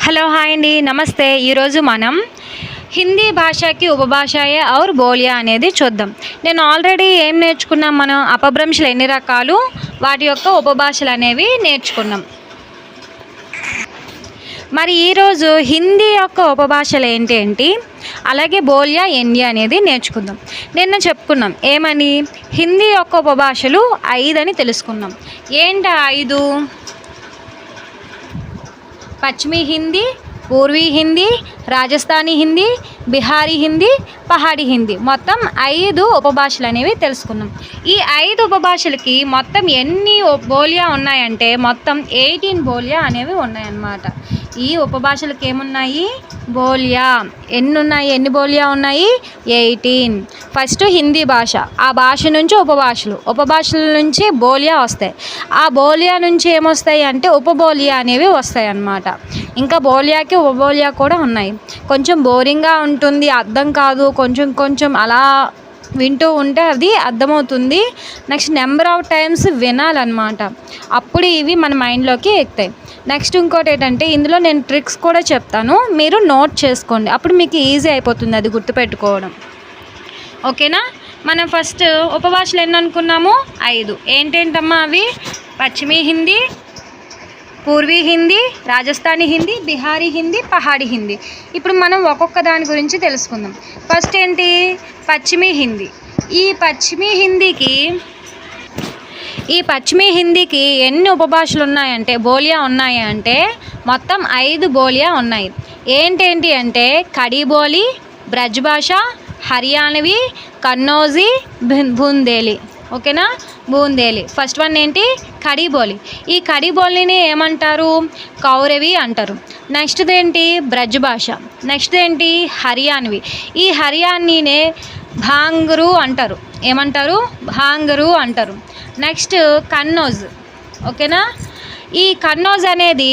Hello hi అండి, నమస్తే. ఈరోజు మనం హిందీ భాషకి ఉపభాషయే ఔర్ బోలియా అనేది చూద్దాం. నేను ఆల్రెడీ ఏం నేర్చుకున్నాం, మనం అపభ్రంశలు ఎన్ని రకాలు, వాటి యొక్క ఉపభాషలు అనేవి నేర్చుకున్నాం. మరి ఈరోజు హిందీ యొక్క ఉపభాషలు ఏంటి అలాగే బోలియా ఏంటి అనేది నేర్చుకుందాం. నిన్న చెప్పుకున్నాం ఏమని, హిందీ యొక్క ఉపభాషలు 5 అని తెలుసుకున్నాం. ఏంటి 5? పశ్చిమీ హిందీ, పూర్వీ హిందీ, రాజస్థానీ హిందీ, బిహారీ హిందీ, పహాడీ హిందీ, మొత్తం 5 ఉపభాషలు అనేవి తెలుసుకున్నాం. ఈ 5 ఉపభాషలకి మొత్తం ఎన్ని బోలియా ఉన్నాయంటే మొత్తం 18 బోలియా అనేవి ఉన్నాయన్నమాట. ఈ ఉపభాషలకు ఏమున్నాయి? బోలియా. ఎన్ని బోలియా ఉన్నాయి? 18. ఫస్ట్ హిందీ భాష, ఆ భాష నుంచి ఉపభాషల నుంచి బోలియా వస్తాయి. ఆ బోలియా నుంచి ఏమొస్తాయి అంటే ఉపబోలియా అనేవి వస్తాయి అన్నమాట. ఇంకా బోలియాకి ఉపబోలియా కూడా ఉన్నాయి. కొంచెం బోరింగ్గా ఉంటుంది, అర్థం కాదు, కొంచెం అలా వింటూ ఉంటే అది అర్థమవుతుంది. నెక్స్ట్ నెంబర్ ఆఫ్ టైమ్స్ వినాలన్నమాట, అప్పుడు ఇవి మన మైండ్లోకి ఎక్కుతాయి. నెక్స్ట్ ఇంకోటి ఏంటంటే, ఇందులో నేను ట్రిక్స్ కూడా చెప్తాను, మీరు నోట్ చేసుకోండి, అప్పుడు మీకు ఈజీ అయిపోతుంది అది గుర్తుపెట్టుకోవడం. ఓకేనా? మనం ఫస్ట్ ఉపభాషలు ఎన్ని అనుకున్నాము? 5. ఏంటేంటమ్మా అవి? పశ్చిమీ హిందీ, పూర్వీ హిందీ, రాజస్థానీ హిందీ, బిహారీ హిందీ, పహాడీ హిందీ. ఇప్పుడు మనం ఒక్కొక్క దాని గురించి తెలుసుకుందాం. ఫస్ట్ ఏంటి? పశ్చిమీ హిందీ. ఈ పశ్చిమీ హిందీకి ఎన్ని ఉపభాషలు ఉన్నాయంటే, బోలియా ఉన్నాయి అంటే మొత్తం 5 బోలియా ఉన్నాయి. ఏంటేంటి అంటే ఖడీ బోలి, బ్రజ్ భాష, హర్యానవి, కన్నౌజీ, బూందేలి. ఓకేనా? బూందేలి. ఫస్ట్ వన్ ఏంటి? ఖడీ బోలి. ఈ ఖడీ బోలిని ఏమంటారు? కౌరవి అంటారు. నెక్స్ట్ ఏంటి? బ్రజ్ భాష. నెక్స్ట్ ఏంటి? హర్యానవి. ఈ హర్యానీనే భాంగరు అంటారు. ఏమంటారు? భాంగరు అంటారు. నెక్స్ట్ కన్నౌజ్. ఓకేనా? ఈ కన్నౌజ్ అనేది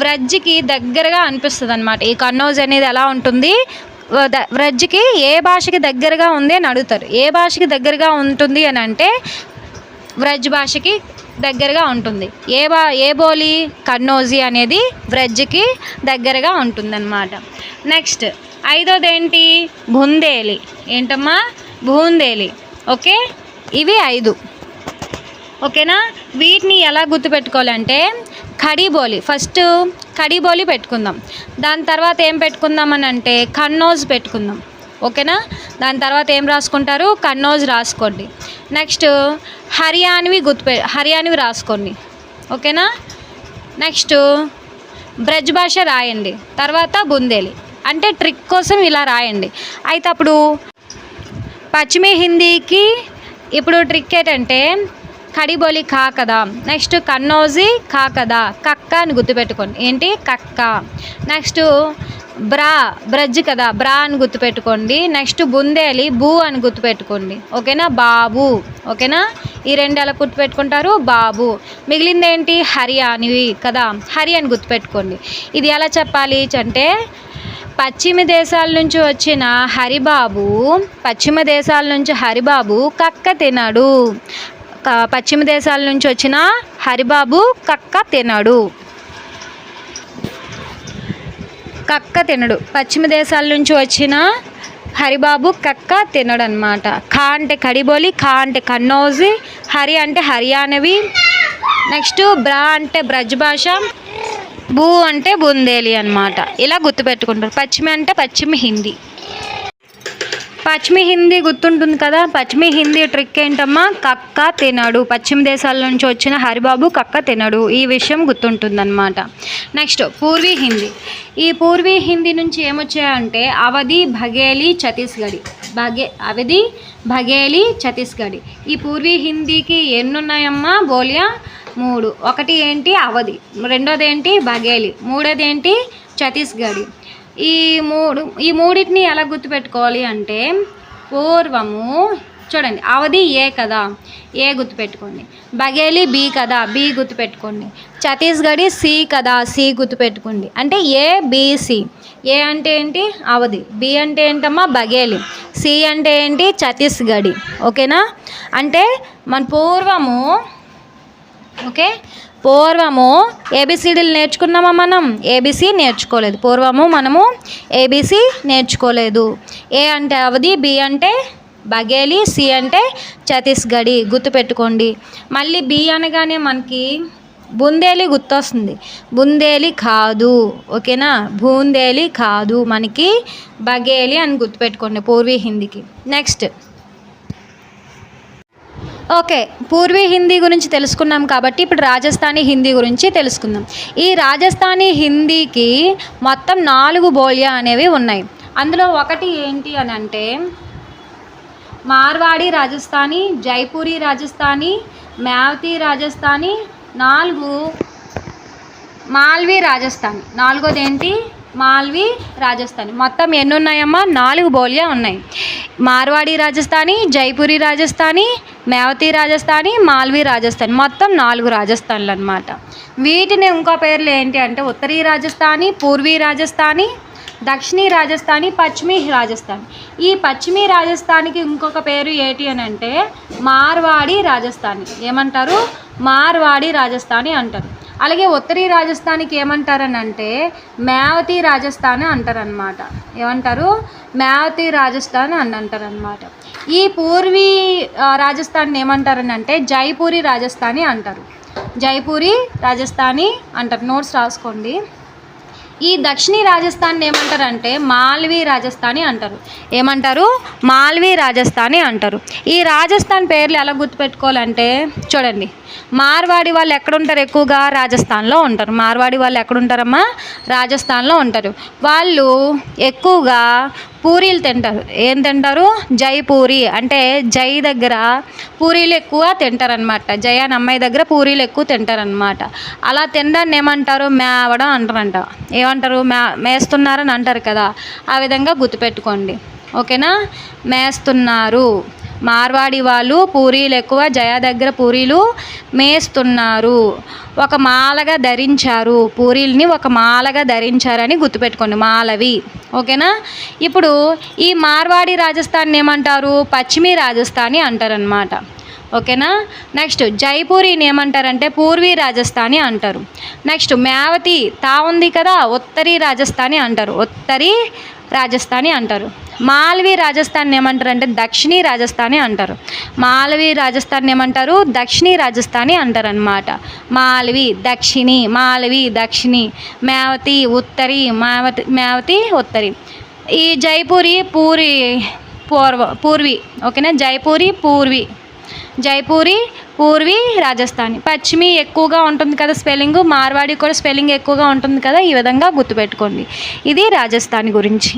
వ్రజ్కి దగ్గరగా అనిపిస్తుంది అన్నమాట. ఈ కన్నౌజ్ అనేది ఎలా ఉంటుంది? వ్రజ్కి ఏ భాషకి దగ్గరగా ఉంది అని అడుగుతారు. ఏ భాషకి దగ్గరగా ఉంటుంది అని అంటే వ్రజ్ భాషకి దగ్గరగా ఉంటుంది. ఏ బోలి? కన్నౌజీ అనేది వ్రజ్కి దగ్గరగా ఉంటుందన్నమాట. నెక్స్ట్ 5వది ఏంటి? బూందేలి. ఏంటమ్మా? బూందేలి. ఓకే, ఇవి 5. ఓకేనా? వీటిని ఎలా గుర్తుపెట్టుకోవాలంటే ఖడీ బోలి. ఫస్ట్ ఖడీ బోలి పెట్టుకుందాం. దాని తర్వాత ఏం పెట్టుకుందామని అంటే కన్నౌజ్ పెట్టుకుందాం. ఓకేనా? దాని తర్వాత ఏం రాసుకుంటారు? కన్నౌజ్ రాసుకోండి. నెక్స్ట్ హర్యానవి రాసుకోండి. ఓకేనా? నెక్స్ట్ బ్రజ్ భాష రాయండి. తర్వాత బుందేలి. అంటే ట్రిక్ కోసం ఇలా రాయండి. అయితే అప్పుడు పశ్చిమీ హిందీకి ఇప్పుడు ట్రిక్ ఏంటంటే ఖడీ బోలి కా కదా, నెక్స్ట్ కన్నౌజీ కా కదా, కక్క అని గుర్తుపెట్టుకోండి. ఏంటి? కక్క. నెక్స్ట్ బ్రజ్ కదా, బ్రా అని గుర్తుపెట్టుకోండి. నెక్స్ట్ బుందేలి బూ అని గుర్తుపెట్టుకోండి. ఓకేనా? బాబు. ఓకేనా? ఈ 2 ఎలా గుర్తుపెట్టుకుంటారు? బాబు. మిగిలింది ఏంటి? హర్యానవి కదా, హరి అని గుర్తుపెట్టుకోండి. ఇది ఎలా చెప్పాలి అంటే పశ్చిమ దేశాల నుంచి వచ్చిన హరిబాబు కక్క తినడు. పశ్చిమ దేశాల నుంచి వచ్చిన హరిబాబు కక్క తినడు. పశ్చిమ దేశాల నుంచి వచ్చిన హరిబాబు కక్క తినడు అనమాట. ఖా అంటే ఖడీ బోలి, ఖా అంటే కన్నౌజీ, హరి అంటే హర్యానవి, నెక్స్ట్ బ్రా అంటే బ్రజ్ భాష, బూ అంటే బుందేలి అనమాట. ఇలా గుర్తుపెట్టుకుంటారు. పశ్చిమ అంటే పశ్చిమ హిందీ. పశ్చిమ హిందీ గుర్తుంటుంది కదా. పశ్చిమ హిందీ ట్రిక్ ఏంటమ్మా? కక్క తినడు. పశ్చిమ దేశాల నుంచి వచ్చిన హరిబాబు కక్క తినడు. ఈ విషయం గుర్తుంటుందన్నమాట. నెక్స్ట్ పూర్వీ హిందీ. ఈ పూర్వీ హిందీ నుంచి ఏమొచ్చాయంటే అవధి, బఘేలి, ఛత్తీస్గఢీ. ఈ పూర్వీ హిందీకి ఎన్ని ఉన్నాయమ్మా బోలియా? 3. ఒకటి ఏంటి? అవధి. రెండోది ఏంటి? బఘేలి. మూడోది ఏంటి? ఛత్తీస్గఢీ. ఈ మూడింటిని ఎలా గుర్తుపెట్టుకోవాలి అంటే పూర్వము చూడండి, అవధి ఏ కదా, ఏ గుర్తుపెట్టుకోండి. బఘేలి బి కదా, బి గుర్తుపెట్టుకోండి. ఛత్తీస్గఢీ సి కదా, సి గుర్తుపెట్టుకోండి. అంటే ABC. ఏ అంటే ఏంటి? అవధి. బి అంటే ఏంటమ్మా? బఘేలి. సి అంటే ఏంటి? ఛత్తీస్గఢీ. ఓకేనా? అంటే మన పూర్వము ఓకే. పూర్వము ఏబిసిడీలు నేర్చుకున్నామా? మనం ఏబిసి నేర్చుకోలేదు. పూర్వము మనము ఏబిసి నేర్చుకోలేదు. ఏ అంటే అవధి, బి అంటే బఘేలి, సి అంటే ఛత్తీస్గఢీ. గుర్తుపెట్టుకోండి. మళ్ళీ బి అనగానే మనకి బుందేలి గుర్తొస్తుంది. బుందేలి కాదు, ఓకేనా? బూందేలి కాదు, మనకి బఘేలి అని గుర్తుపెట్టుకోండి పూర్వీ హిందీకి. నెక్స్ట్ ఓకే, పూర్వీ హిందీ గురించి తెలుసుకున్నాం కాబట్టి ఇప్పుడు రాజస్థానీ హిందీ గురించి తెలుసుకుందాం. ఈ రాజస్థానీ హిందీకి మొత్తం 4 బోలియా అనేవి ఉన్నాయి. అందులో ఒకటి ఏంటి అని అంటే మార్వాడి రాజస్థానీ, జైపూరీ రాజస్థానీ, మేవతి రాజస్థానీ, 4 మాల్వీ రాజస్థానీ. 4వది ఏంటి? మాల్వీ రాజస్థానీ. మొత్తం ఎన్ని ఉన్నాయమ్మా? 4 బోలియా ఉన్నాయి. మార్వాడి రాజస్థానీ, జైపూరీ రాజస్థానీ, మేవతి రాజస్థానీ, మాల్వీ రాజస్థానీ. మొత్తం 4 రాజస్థాన్లు అనమాట. వీటిని ఇంకో పేర్లు ఏంటి అంటే ఉత్తరీ రాజస్థానీ, పూర్వీ రాజస్థానీ, దక్షిణీ రాజస్థానీ, పశ్చిమీ రాజస్థానీ. ఈ పశ్చిమీ రాజస్థానికి ఇంకొక పేరు ఏంటి అని అంటే మార్వాడి రాజస్థానీ. ఏమంటారు? మార్వాడి రాజస్థానీ అంటారు. అలాగే ఉత్తరీ రాజస్థానికి ఏమంటారని అంటే మేవతి రాజస్థాన్ అంటారనమాట. ఏమంటారు? మేవతి రాజస్థాన్ అని అంటారనమాట. ఈ పూర్వీ రాజస్థాన్ ఏమంటారని అంటే జైపూరీ రాజస్థానీ అంటారు. జైపూరీ రాజస్థానీ అంటారు. నోట్స్ రాసుకోండి. ఈ దక్షిణీ రాజస్థాన్ ఏమంటారంటే మాల్వీ రాజస్థానీ అంటారు. ఏమంటారు? మాల్వీ రాజస్థానీ అంటారు. ఈ రాజస్థాన్ పేర్లు ఎలా గుర్తుపెట్టుకోవాలంటే చూడండి, మార్వాడి వాళ్ళు ఎక్కడుంటారు? ఎక్కువగా రాజస్థాన్లో ఉంటారు. మార్వాడి వాళ్ళు ఎక్కడుంటారమ్మా? రాజస్థాన్లో ఉంటారు. వాళ్ళు ఎక్కువగా పూరీలు తింటారు. ఏం తింటారు? జైపూరి అంటే జై దగ్గర పూరీలు ఎక్కువ తింటారనమాట. జై అని అమ్మాయి దగ్గర పూరీలు ఎక్కువ తింటారనమాట. అలా తినడాన్ని ఏమంటారు? మేవడం అంటారంట. ఏమంటారు? మేస్తున్నారని అంటారు కదా, ఆ విధంగా గుర్తుపెట్టుకోండి. ఓకేనా? మేస్తున్నారు. మార్వాడి వాళ్ళు పూరీలు ఎక్కువ, జయ దగ్గర పూరీలు మేస్తున్నారు. ఒక మాలగా ధరించారు. పూరీల్ని ఒక మాలగా ధరించారని గుర్తుపెట్టుకోండి. మాలవి. ఓకేనా? ఇప్పుడు ఈ మార్వాడి రాజస్థాన్ ఏమంటారు? పశ్చిమీ రాజస్థానీ అంటారనమాట. ఓకేనా? నెక్స్ట్ జైపూరిని ఏమంటారంటే పూర్వీ రాజస్థానీ అంటారు. నెక్స్ట్ మేవతి తా ఉంది కదా, ఉత్తరీ రాజస్థానీ అంటారు. ఉత్తరీ రాజస్థానీ అంటారు. మాల్వీ రాజస్థాన్ ఏమంటారంటే దక్షిణీ రాజస్థానీ అంటారు. మాల్వీ రాజస్థాన్ ఏమంటారు? దక్షిణీ రాజస్థానీ అంటారనమాట. మాల్వీ దక్షిణి, మాల్వీ దక్షిణి, మేవతి ఉత్తరి, మేవతి ఉత్తరి. ఈ జైపూరి పూర్వీ. ఓకేనా? జైపూరి పూర్వీ, జైపూరి పూర్వీ రాజస్థానీ. పశ్చిమి ఎక్కువగా ఉంటుంది కదా స్పెల్లింగ్, మార్వాడి కూడా స్పెల్లింగ్ ఎక్కువగా ఉంటుంది కదా. ఈ విధంగా గుర్తుపెట్టుకోండి. ఇది రాజస్థానీ గురించి.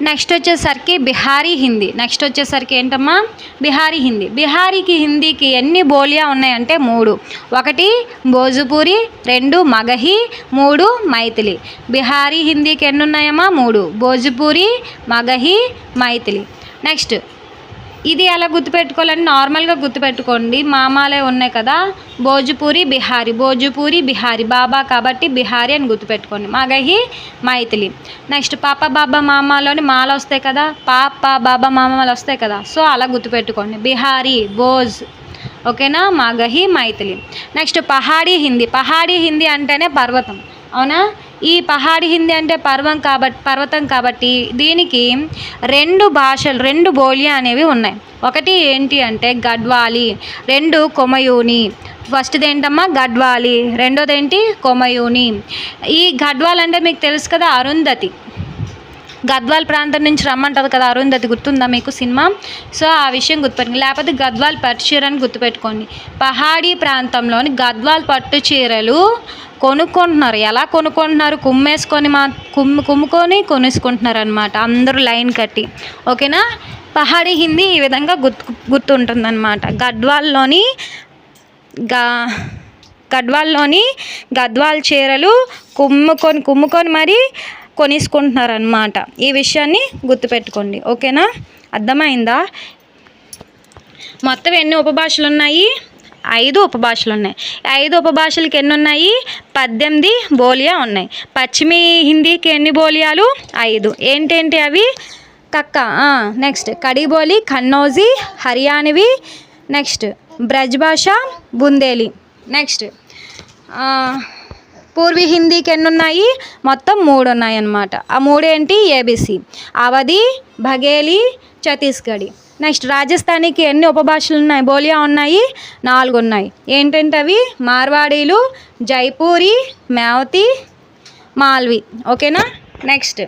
నెక్స్ట్ వచ్చేసరికి బిహారీ హిందీ. నెక్స్ట్ వచ్చేసరికి ఏంటమ్మా? బిహారీ హిందీ. హిందీకి ఎన్ని బోలియా ఉన్నాయంటే 3. 1 భోజ్పూరి, 2 మగహి, 3 మైథిలి. బిహారీ హిందీకి ఎన్ని ఉన్నాయమ్మా? 3. భోజ్పూరి, మగహి, మైథిలి. నెక్స్ట్ ఇది ఎలా గుర్తుపెట్టుకోవాలని నార్మల్గా గుర్తుపెట్టుకోండి. మామాలే ఉన్నాయి కదా, భోజ్పూరి బిహారీ. భోజ్పూరి బిహారీ, బాబా కాబట్టి బిహారీ అని గుర్తుపెట్టుకోండి. మగహి మైథిలి. నెక్స్ట్ పాప బాబా మామాలోని మాల వస్తాయి కదా, పాప బాబా మామాలు వస్తాయి కదా, సో అలా గుర్తుపెట్టుకోండి. బిహారీ, భోజ్. ఓకేనా? మగహి మైథిలి. నెక్స్ట్ పహాడీ హిందీ. పహాడీ హిందీ అంటేనే పర్వతం, అవునా? ఈ పహాడీ హిందీ అంటే పర్వతం కాబట్టి దీనికి 2 బోలియా అనేవి ఉన్నాయి. ఒకటి ఏంటి అంటే గడ్వాలి, 2 కొమయూని. ఫస్ట్ది ఏంటమ్మా? గడ్వాలి. రెండోది ఏంటి? కొమయూని. ఈ గడ్వాల్ అంటే మీకు తెలుసు కదా, అరుంధతి. గద్వాల్ ప్రాంతం నుంచి రమ్మంటుంది కదా అరుంధతి, గుర్తుందా మీకు సినిమా? సో ఆ విషయం గుర్తుపెట్టుకోండి. లేకపోతే గద్వాల్ పట్టు చీర అని గుర్తుపెట్టుకోండి. పహాడీ ప్రాంతంలోని గద్వాల్ పట్టు చీరలు కొనుక్కుంటున్నారు. ఎలా కొనుక్కుంటున్నారు? కుమ్ముకొని కొనేసుకుంటున్నారు అనమాట, అందరూ లైన్ కట్టి. ఓకేనా? పహాడీ హిందీ ఈ విధంగా గుర్తుంటుందన్నమాట. గద్వాల్లోని గద్వాల్ చీరలు కుమ్ముకొని మరి కొనేసుకుంటున్నారనమాట. ఈ విషయాన్ని గుర్తుపెట్టుకోండి. ఓకేనా? అర్థమైందా? మొత్తం ఎన్ని ఉపభాషలు ఉన్నాయి? 5 ఉపభాషలు ఉన్నాయి. 5 ఉపభాషలకి ఎన్ని ఉన్నాయి? 18 బోలియా ఉన్నాయి. పశ్చిమీ హిందీకి ఎన్ని బోలియాలు? 5. ఏంటేంటి అవి? నెక్స్ట్ కడీ బోలి, కన్నౌజీ, హర్యానవి, నెక్స్ట్ బ్రజ్ భాష, బుందేలి. నెక్స్ట్ పూర్వీ హిందీకి ఎన్ని ఉన్నాయి? మొత్తం 3 ఉన్నాయి అన్నమాట. ఆ 3 ఏంటి? ఏబిసి, అవధి, బఘేలి, ఛత్తీస్గఢి. నెక్స్ట్ రాజస్థానీకి ఎన్ని ఉపభాషలు ఉన్నాయి? బోలియా ఉన్నాయి, 4 ఉన్నాయి. ఏంటంటే అవి మార్వాడీలు, జైపూరి, మేవతి, మాల్వి. ఓకేనా. నెక్స్ట్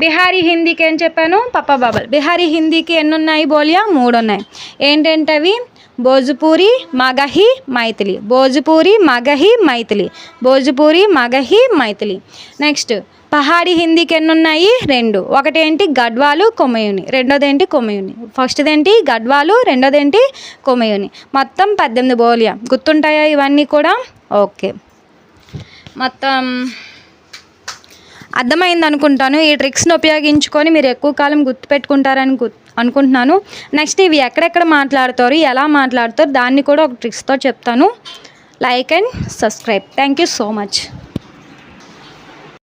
బిహారీ హిందీకి ఏం చెప్పాను? పప్పా బాబల్. బిహారీ హిందీకి ఎన్ని ఉన్నాయి? బోలియా 3 ఉన్నాయి. ఏంటంటే అవి భోజ్పూరి, మగహి, మైథిలి. భోజ్పూరి, మగహి, మైథిలి. భోజ్పూరి, మగహి, మైథిలి. నెక్స్ట్ పహాడీ హిందీకి ఎన్ని ఉన్నాయి? 2. ఒకటి ఏంటి? గడ్వాలు, కొమయూని. రెండోది ఏంటి? కొమయూని. ఫస్ట్ది ఏంటి? గడ్వాలు, రెండోది ఏంటి? కొమయూని. మొత్తం 18 బోలియా. గుర్తుంటాయా ఇవన్నీ కూడా? ఓకే, మొత్తం అర్థమైంది అనుకుంటాను. ఈ ట్రిక్స్ని ఉపయోగించుకొని మీరు ఎక్కువ కాలం గుర్తుపెట్టుకుంటారని అనుకుంటున్నాను. నెక్స్ట్ ఇవి ఎక్కడెక్కడ మాట్లాడతారు, ఎలా మాట్లాడతారు దాన్ని కూడా ఒక ట్రిక్స్తో చెప్తాను. Like and subscribe. Thank you so much.